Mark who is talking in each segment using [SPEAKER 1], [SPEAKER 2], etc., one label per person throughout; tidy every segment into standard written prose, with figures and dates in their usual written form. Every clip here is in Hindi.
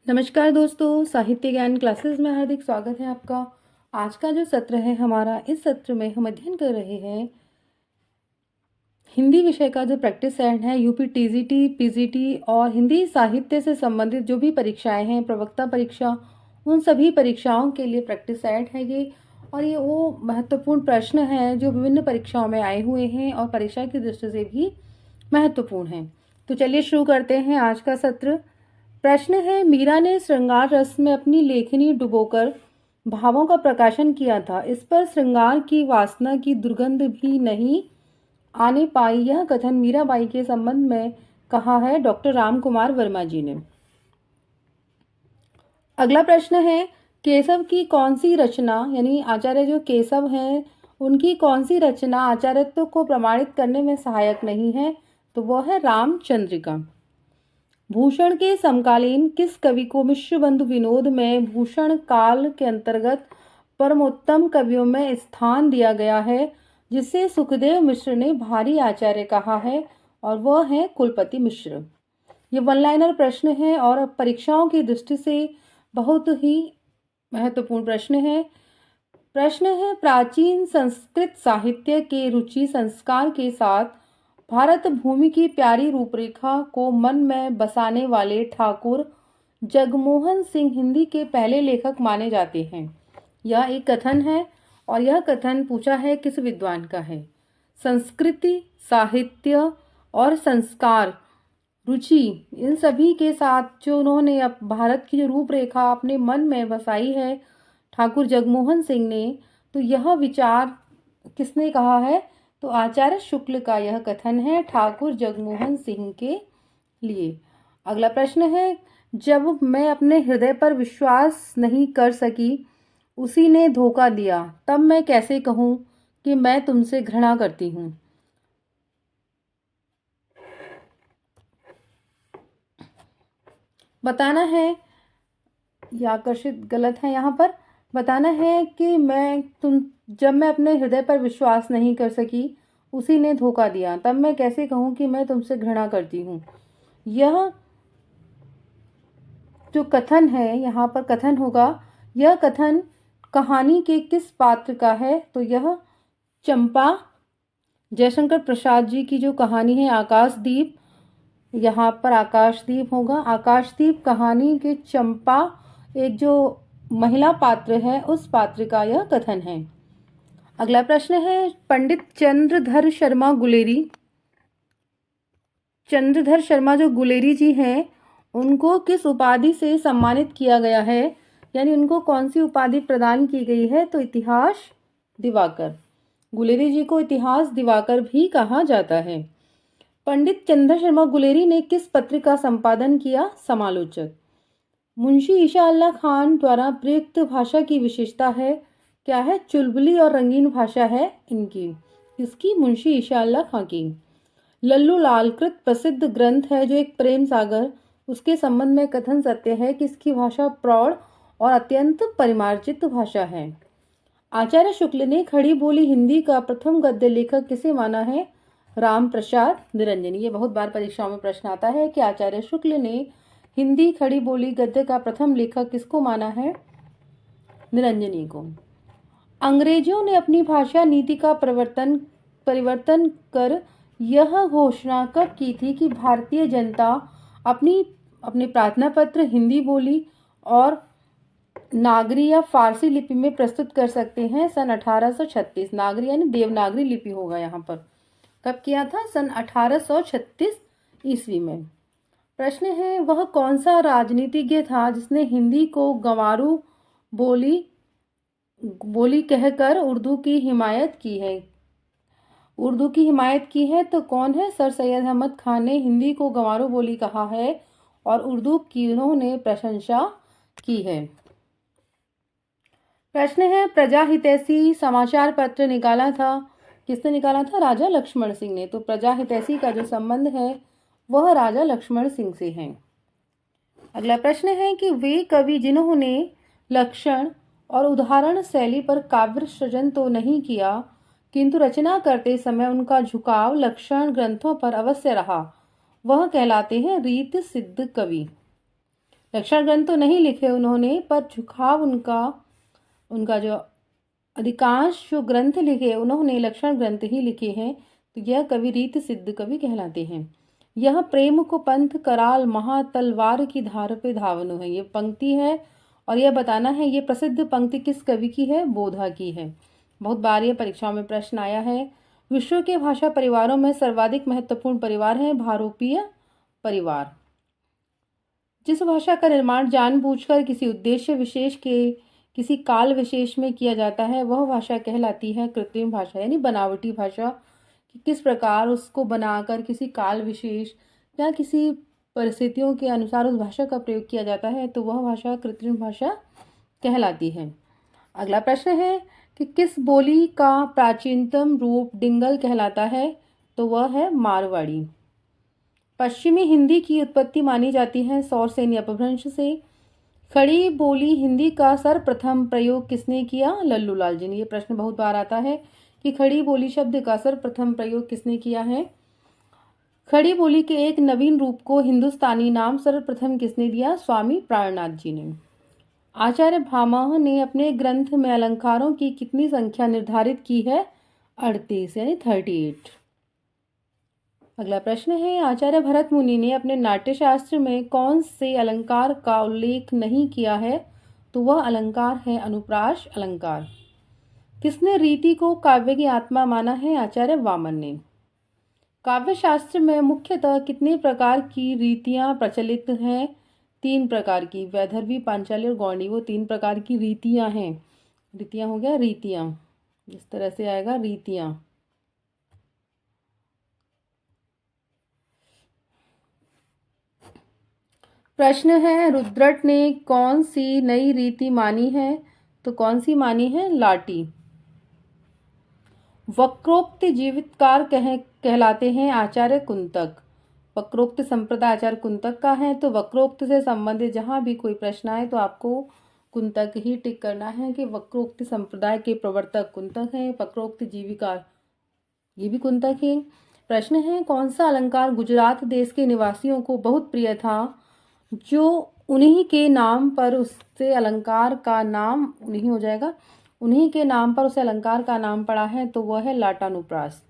[SPEAKER 1] नमस्कार दोस्तों, साहित्य ज्ञान क्लासेस में हार्दिक स्वागत है आपका। आज का जो सत्र है हमारा, इस सत्र में हम अध्ययन कर रहे हैं हिंदी विषय का जो प्रैक्टिस सेट है यूपी टीजीटी, पीजीटी और हिंदी साहित्य से संबंधित जो भी परीक्षाएं हैं, प्रवक्ता परीक्षा, उन सभी परीक्षाओं के लिए प्रैक्टिस सेट है ये। और ये वो महत्वपूर्ण प्रश्न हैं जो विभिन्न परीक्षाओं में आए हुए हैं और परीक्षा की दृष्टि से भी महत्वपूर्ण हैं। तो चलिए शुरू करते हैं आज का सत्र। प्रश्न है, मीरा ने श्रृंगार रस में अपनी लेखनी डुबोकर भावों का प्रकाशन किया था। इस पर श्रृंगार की वासना की दुर्गंध भी नहीं आने पाई। यह कथन मीराबाई के संबंध में कहा है डॉक्टर राम कुमार वर्मा जी ने। अगला प्रश्न है, केशव की कौन सी रचना, यानी आचार्य जो केशव हैं उनकी कौन सी रचना आचार्यत्व को प्रमाणित करने में सहायक नहीं है? तो वह है रामचंद्रिका। भूषण के समकालीन किस कवि को मिश्र बंधु विनोद में भूषण काल के अंतर्गत परमोत्तम कवियों में स्थान दिया गया है, जिसे सुखदेव मिश्र ने भारी आचार्य कहा है, और वह है कुलपति मिश्र। ये वन लाइनर प्रश्न है और परीक्षाओं की दृष्टि से बहुत ही महत्वपूर्ण प्रश्न है, प्राचीन संस्कृत साहित्य के रुचि संस्कार के साथ भारत भूमि की प्यारी रूपरेखा को मन में बसाने वाले ठाकुर जगमोहन सिंह हिंदी के पहले लेखक माने जाते हैं। यह एक कथन है और यह कथन पूछा है किस विद्वान का है? संस्कृति, साहित्य और संस्कार, रुचि, इन सभी के साथ जो उन्होंने भारत की जो रूपरेखा अपने मन में बसाई है ठाकुर जगमोहन सिंह ने, तो यह विचार किसने कहा है? तो आचार्य शुक्ल का यह कथन है ठाकुर जगमोहन सिंह के लिए। अगला प्रश्न है, जब मैं अपने हृदय पर विश्वास नहीं कर सकी, उसी ने धोखा दिया, तब मैं कैसे कहूँ कि मैं तुमसे घृणा करती हूँ? बताना है, यह आकर्षित गलत है, यहाँ पर बताना है कि जब मैं अपने हृदय पर विश्वास नहीं कर सकी, उसी ने धोखा दिया, तब मैं कैसे कहूँ कि मैं तुमसे घृणा करती हूँ। यह जो कथन है, यहाँ पर कथन होगा, यह कथन कहानी के किस पात्र का है? तो यह चंपा जयशंकर प्रसाद जी की जो कहानी है आकाशदीप, यहाँ पर आकाशदीप होगा। आकाशदीप कहानी के चंपा एक जो महिला पात्र है, उस पात्र का यह कथन है। अगला प्रश्न है, पंडित चंद्रधर शर्मा जो गुलेरी जी हैं, उनको किस उपाधि से सम्मानित किया गया है, यानी उनको कौन सी उपाधि प्रदान की गई है? तो इतिहास दिवाकर। गुलेरी जी को इतिहास दिवाकर भी कहा जाता है। पंडित चंद्र शर्मा गुलेरी ने किस पत्र का संपादन किया? समालोचक। मुंशी ईशा अल्लाह खान द्वारा प्रयुक्त भाषा की विशेषता है, क्या है? चुलबुली और रंगीन भाषा है इनकी। किसकी? मुंशी ईशा अल्लाह खान की। लल्लू लालकृत प्रसिद्ध ग्रंथ है जो एक प्रेम सागर, उसके संबंध में कथन सत्य है कि इसकी भाषा प्रौढ़ और अत्यंत परिमार्जित भाषा है। आचार्य शुक्ल ने खड़ी बोली हिंदी का प्रथम गद्य लेखक किसे माना है? राम प्रसाद निरंजनी। ये बहुत बार परीक्षाओं में प्रश्न आता है कि आचार्य शुक्ल ने हिंदी खड़ी बोली गद्य का प्रथम लेखक किसको माना है? निरंजनी को। अंग्रेजों ने अपनी भाषा नीति का परिवर्तन कर यह घोषणा कब की थी कि भारतीय जनता अपने प्रार्थना पत्र हिंदी बोली और नागरी या फारसी लिपि में प्रस्तुत कर सकते हैं? सन 1836। नागरी यानी देवनागरी लिपि होगा यहाँ पर। कब किया था? सन 1836 ईस्वी में। प्रश्न है, वह कौन सा राजनीतिज्ञ था जिसने हिंदी को गंवारू बोली कहकर उर्दू की हिमायत की है? तो कौन है? सर सैयद अहमद खान ने हिंदी को गंवारू बोली कहा है और उर्दू की उन्होंने प्रशंसा की है। प्रश्न है, प्रजा हितैषी समाचार पत्र निकाला था, किसने निकाला था? राजा लक्ष्मण सिंह ने। तो प्रजा हितैषी का जो संबंध है वह राजा लक्ष्मण सिंह से है। अगला प्रश्न है कि वे कवि जिन्होंने लक्षण और उदाहरण शैली पर काव्य सृजन तो नहीं किया, किंतु रचना करते समय उनका झुकाव लक्षण ग्रंथों पर अवश्य रहा, वह कहलाते हैं रीत सिद्ध कवि। लक्षण ग्रंथ तो नहीं लिखे उन्होंने, पर झुकाव उनका जो अधिकांश जो ग्रंथ लिखे उन्होंने लक्षण ग्रंथ ही लिखे हैं। तो यह कवि रीत सिद्ध कवि कहलाते हैं। यह प्रेम को पंथ कराल महा तलवार की धार पे धावनो है, ये पंक्ति है और यह बताना है ये प्रसिद्ध पंक्ति किस कवि की है, बोधा की है। बहुत बार ये परीक्षाओं में प्रश्न आया है। विश्व के भाषा परिवारों में सर्वाधिक महत्वपूर्ण परिवार है भारोपीय परिवार। जिस भाषा का निर्माण जानबूझकर किसी उद्देश्य विशेष के किसी काल विशेष में किया जाता है वह भाषा कहलाती है कृत्रिम भाषा, यानी बनावटी भाषा। कि किस प्रकार उसको बनाकर किसी काल विशेष या किसी परिस्थितियों के अनुसार उस भाषा का प्रयोग किया जाता है तो वह भाषा कृत्रिम भाषा कहलाती है। अगला प्रश्न है कि किस बोली का प्राचीनतम रूप डिंगल कहलाता है, तो वह है मारवाड़ी। पश्चिमी हिंदी की उत्पत्ति मानी जाती है सौरसेनी अपभ्रंश से। खड़ी बोली हिंदी का सर्वप्रथम प्रयोग किसने किया, लल्लूलाल जी ने। ये प्रश्न बहुत बार आता है कि खड़ी बोली शब्द का सर्वप्रथम प्रयोग किसने किया है। खड़ी बोली के एक नवीन रूप को हिंदुस्तानी नाम सर्वप्रथम किसने दिया, स्वामी प्राणनाथ जी ने। आचार्य भामह ने अपने ग्रंथ में अलंकारों की कितनी संख्या निर्धारित की है, 38 यानी 38। अगला प्रश्न है आचार्य भरत मुनि ने अपने नाट्यशास्त्र में कौन से अलंकार का उल्लेख नहीं किया है, तो वह अलंकार है अनुप्रास अलंकार। किसने रीति को काव्य की आत्मा माना है, आचार्य वामन ने। काव्य शास्त्र में मुख्यतः कितने प्रकार की रीतियां प्रचलित हैं, 3 प्रकार की, वैदर्भी पांचाली और गौड़ी, वो 3 प्रकार की रीतियां हैं। रीतियां हो गया रीतियां, इस तरह से आएगा रीतियां। प्रश्न है रुद्रट ने कौन सी नई रीति मानी है, तो कौन सी मानी है, लाटी। वक्रोक्त जीवितकार कहलाते हैं आचार्य कुंतक। वक्रोक्त संप्रदाय आचार्य कुंतक का है। तो वक्रोक्त से संबंधित जहां भी कोई प्रश्न आए तो आपको कुंतक ही टिक करना है कि वक्रोक्त संप्रदाय के प्रवर्तक कुंतक हैं। वक्रोक्त जीविकार ये भी कुंतक है। प्रश्न है कौन सा अलंकार गुजरात देश के निवासियों को बहुत प्रिय था, जो उन्हीं के नाम पर उससे अलंकार का नाम उन्हीं हो जाएगा, उन्हीं के नाम पर उसे अलंकार का नाम पड़ा है, तो वह है लाटानुप्रास।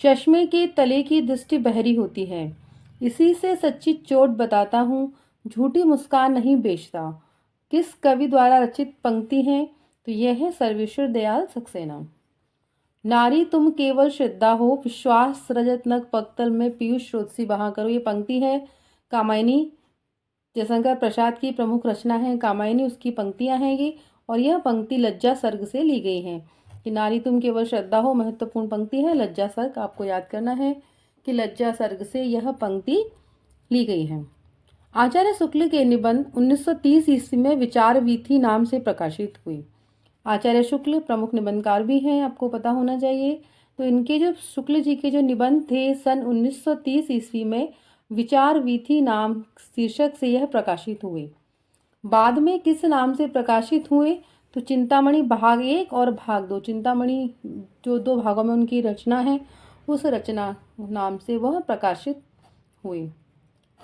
[SPEAKER 1] चश्मे के तले की दृष्टि बहरी होती है, इसी से सच्ची चोट बताता हूँ, झूठी मुस्कान नहीं बेचता। किस कवि द्वारा रचित पंक्ति है, तो यह है सर्वेश्वर दयाल सक्सेना। नारी तुम केवल श्रद्धा हो, विश्वास रजत नक पक्तल में पीयूष स्रोत सी बहा करो। ये पंक्ति है कामायनी जयशंकर प्रसाद की प्रमुख रचना है कामायनी, उसकी पंक्तियां हैं ये। और यह पंक्ति लज्जा सर्ग से ली गई है कि नारी तुम केवल श्रद्धा हो, महत्वपूर्ण पंक्ति है लज्जा सर्ग, आपको याद करना है कि लज्जा सर्ग से यह पंक्ति ली गई है। आचार्य शुक्ल के निबंध 1930 ईस्वी में विचार वीथी नाम से प्रकाशित हुई। आचार्य शुक्ल प्रमुख निबंधकार भी हैं, आपको पता होना चाहिए। तो इनके जो शुक्ल जी के जो निबंध थे सन 1930 ईस्वी में विचार वीथी नाम शीर्षक से यह प्रकाशित हुए। बाद में किस नाम से प्रकाशित हुए, तो चिंतामणि भाग 1 और भाग 2, चिंतामणि जो 2 भागों में उनकी रचना है उस रचना नाम से वह प्रकाशित हुए।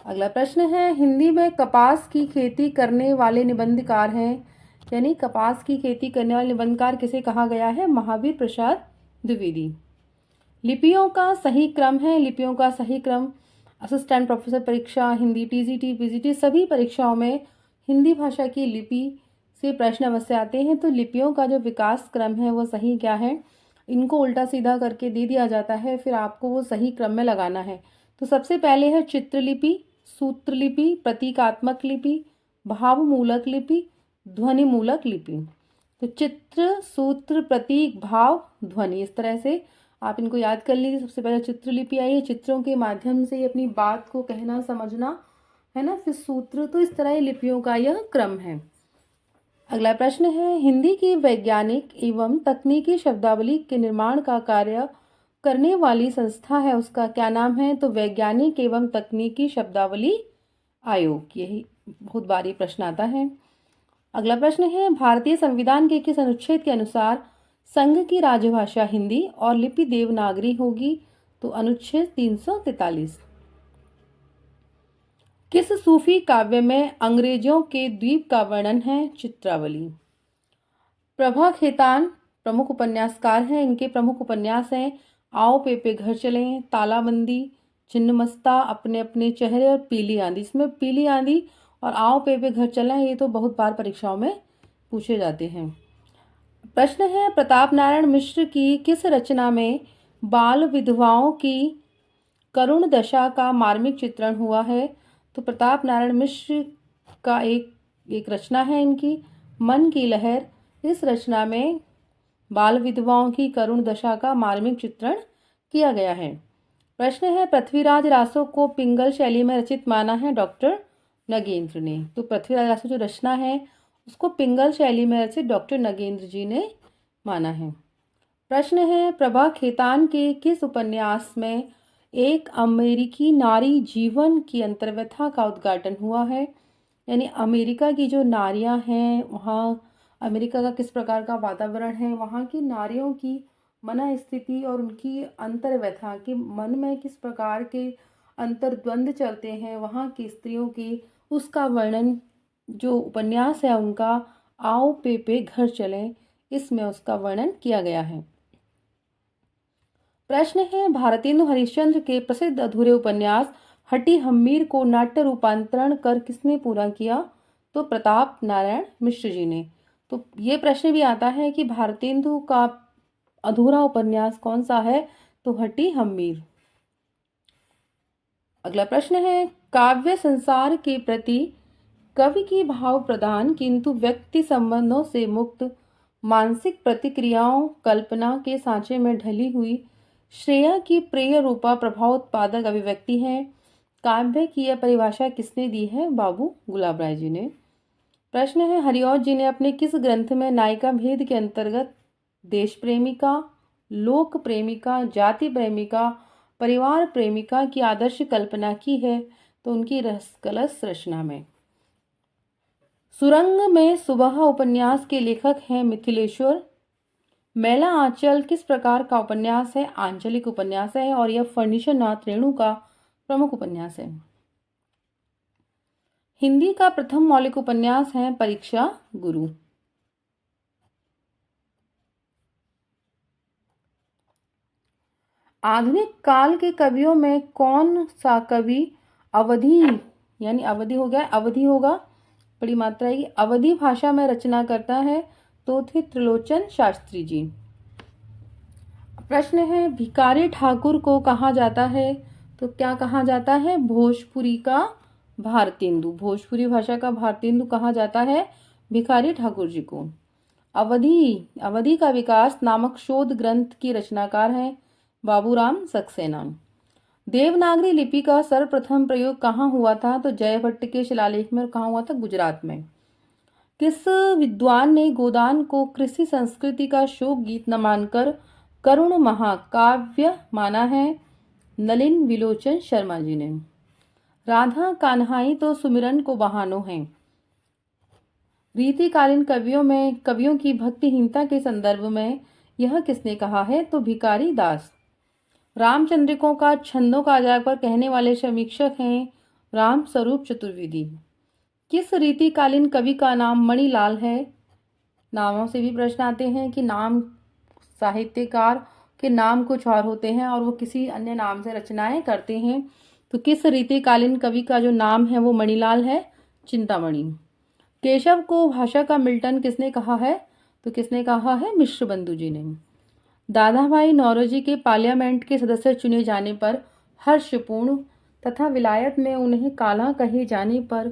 [SPEAKER 1] अगला प्रश्न है हिंदी में कपास की खेती करने वाले निबंधकार हैं, यानी कपास की खेती करने वाले निबंधकार किसे कहा गया है, महावीर प्रसाद द्विवेदी। लिपियों का सही क्रम है, लिपियों का सही क्रम असिस्टेंट प्रोफेसर परीक्षा, हिंदी टीजीटी पीजीटी सभी परीक्षाओं में हिंदी भाषा की लिपि से प्रश्न अवश्य आते हैं। तो लिपियों का जो विकास क्रम है वो सही क्या है, इनको उल्टा सीधा करके दे दिया जाता है, फिर आपको वो सही क्रम में लगाना है। तो सबसे पहले है चित्रलिपि, सूत्रलिपि, प्रतीकात्मक लिपि, भावमूलक लिपि, ध्वनिमूलक लिपि। तो चित्र, सूत्र, प्रतीक, भाव, ध्वनि, इस तरह से आप इनको याद कर लीजिए। सबसे पहले चित्रलिपि आई है, चित्रों के माध्यम से अपनी बात को कहना समझना है ना, फिर सूत्र, तो इस तरह लिपियों का यह क्रम है। अगला प्रश्न है हिंदी की वैज्ञानिक एवं तकनीकी शब्दावली के निर्माण का कार्य करने वाली संस्था है, उसका क्या नाम है, तो वैज्ञानिक एवं तकनीकी शब्दावली आयोग। यही बहुत बार ये प्रश्न आता है। अगला प्रश्न है भारतीय संविधान के किस अनुच्छेद के अनुसार संघ की राजभाषा हिंदी और लिपि देवनागरी होगी, तो अनुच्छेद 343। किस सूफी काव्य में अंग्रेजों के द्वीप का वर्णन है? चित्रावली। प्रभा खेतान प्रमुख उपन्यासकार हैं। इनके प्रमुख उपन्यास हैं आओ पेपे घर चलें, तालाबंदी, छिन्नमस्ता, अपने अपने चेहरे और पीली आंधी। इसमें पीली आंधी और आओ पेपे घर चलें ये तो बहुत बार परीक्षाओं में पूछे जाते हैं। प्रश्न है प्रताप नारायण मिश्र की किस रचना में बाल विधवाओं की करुण दशा का मार्मिक चित्रण हुआ है? तो प्रताप नारायण मिश्र का एक रचना है इनकी मन की लहर। इस रचना में बाल विधवाओं की करुण दशा का मार्मिक चित्रण किया गया है। प्रश्न है पृथ्वीराज रासो को पिंगल शैली में रचित माना है डॉक्टर नगेंद्र ने। तो पृथ्वीराज रासो जो रचना है उसको पिंगल शैली में रचित डॉक्टर नगेंद्र जी ने माना है। प्रश्न है प्रभा खेतान के किस उपन्यास में एक अमेरिकी नारी जीवन की अंतर्व्यथा का उद्घाटन हुआ है? यानी अमेरिका की जो नारियां हैं, वहाँ अमेरिका का किस प्रकार का वातावरण है, वहाँ की नारियों की मन स्थिति और उनकी अंतर्व्यथा के मन में किस प्रकार के अंतर्द्वंद चलते हैं वहाँ की स्त्रियों की, उसका वर्णन जो उपन्यास है उनका आओ पेपे घर चलें, इसमें उसका वर्णन किया गया है। प्रश्न है भारतेंदु हरिश्चंद्र के प्रसिद्ध अधूरे उपन्यास हटी हम्मीर को नाट्य रूपांतरण कर किसने पूरा किया? तो प्रताप नारायण मिश्र जी ने। तो ये प्रश्न भी आता है कि भारतेंदु का अधूरा उपन्यास कौन सा है? तो हटी हम्मीर। अगला प्रश्न है काव्य संसार के प्रति कवि की भाव प्रधान किंतु व्यक्ति संबंधों से मुक्त मानसिक प्रतिक्रियाओं कल्पना के सांचे में ढली हुई श्रेया की प्रिय रूपा प्रभाव उत्पादक अभिव्यक्ति है। काव्य की यह परिभाषा किसने दी है? बाबू गुलाब राय जी ने। प्रश्न है हरिऔध जी ने अपने किस ग्रंथ में नायिका भेद के अंतर्गत देश प्रेमिका, लोक प्रेमिका, जाति प्रेमिका, परिवार प्रेमिका की आदर्श कल्पना की है? तो उनकी रसकलश रचना में। सुरंग में सुबह उपन्यास के लेखक हैं मिथिलेश्वर। मैला आंचल किस प्रकार का उपन्यास है? आंचलिक उपन्यास है और यह फर्नीचर नाथ रेणु का प्रमुख उपन्यास है। हिंदी का प्रथम मौलिक उपन्यास है परीक्षा गुरु। आधुनिक काल के कवियों में कौन सा कवि अवधी यानी अवधि हो गया अवधि होगा बड़ी मात्रा की अवधी भाषा में रचना करता है? तो थे त्रिलोचन शास्त्री जी। प्रश्न है भिखारी ठाकुर को कहा जाता है? तो क्या कहा जाता है? भोजपुरी का भारतेंदु। भोजपुरी भाषा का भारतेंदु कहा जाता है भिखारी ठाकुर जी को। अवधि का विकास नामक शोध ग्रंथ की रचनाकार हैं बाबूराम सक्सेना। देवनागरी लिपि का सर्वप्रथम प्रयोग कहाँ हुआ था? तो जयभट्ट के शिलालेख में। और कहाँ हुआ था? गुजरात में। किस विद्वान ने गोदान को कृषि संस्कृति का शोक गीत न मानकर करुण महाकाव्य माना है? नलिन विलोचन शर्मा जी ने। राधा कान्हाई तो सुमिरन को बहानो हैं। रीतिकालीन कवियों की भक्तिहीनता के संदर्भ में यह किसने कहा है? तो भिखारी दास। रामचंद्रिकों का छंदों का आधार पर कहने वाले समीक्षक हैं राम स्वरूप चतुर्वेदी। किस रीतिकालीन कवि का नाम मणिलाल है? नामों से भी प्रश्न आते हैं कि नाम साहित्यकार के नाम कुछ और होते हैं और वो किसी अन्य नाम से रचनाएं करते हैं। तो किस रीतिकालीन कवि का जो नाम है वो मणिलाल है? चिंतामणि। केशव को भाषा का मिल्टन किसने कहा है? तो किसने कहा है? मिश्र बंधु जी ने। दादाभाई नौरोजी के पार्लियामेंट के सदस्य चुने जाने पर हर्षपूर्ण तथा विलायत में उन्हें काला कहे जाने पर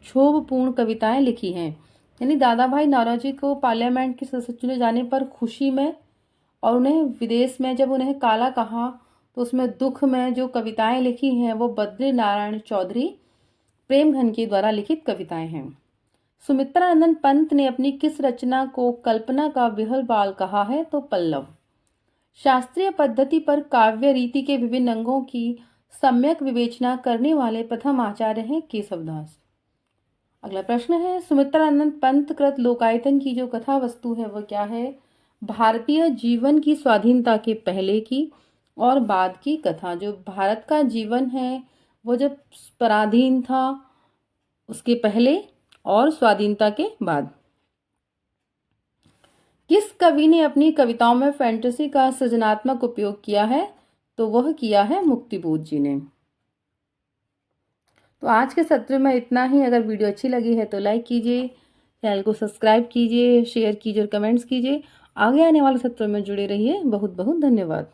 [SPEAKER 1] क्षोभपूर्ण कविताएं लिखी हैं। यानी दादाभाई नौरोजी को पार्लियामेंट के सदस्य चुने जाने पर खुशी में और उन्हें विदेश में जब उन्हें काला कहा तो उसमें दुख में जो कविताएं लिखी हैं वो बद्री नारायण चौधरी प्रेमघन के द्वारा लिखित कविताएं हैं। सुमित्रानंदन पंत ने अपनी किस रचना को कल्पना का विहल बाल कहा है? तो पल्लव। शास्त्रीय पद्धति पर काव्य रीति के विभिन्न अंगों की सम्यक विवेचना करने वाले प्रथम आचार्य हैं केशवदास। अगला प्रश्न है सुमित्रानंद पंत कृत लोकायतन की जो कथा वस्तु है वह क्या है? भारतीय जीवन की स्वाधीनता के पहले की और बाद की कथा। जो भारत का जीवन है वो जब पराधीन था उसके पहले और स्वाधीनता के बाद। किस कवि ने अपनी कविताओं में फैंटेसी का सृजनात्मक उपयोग किया है? तो वह किया है मुक्तिबोध जी ने। तो आज के सत्र में इतना ही। अगर वीडियो अच्छी लगी है तो लाइक कीजिए, चैनल को सब्सक्राइब कीजिए, शेयर कीजिए और कमेंट्स कीजिए। आगे आने वाले सत्रों में जुड़े रहिए। बहुत बहुत धन्यवाद।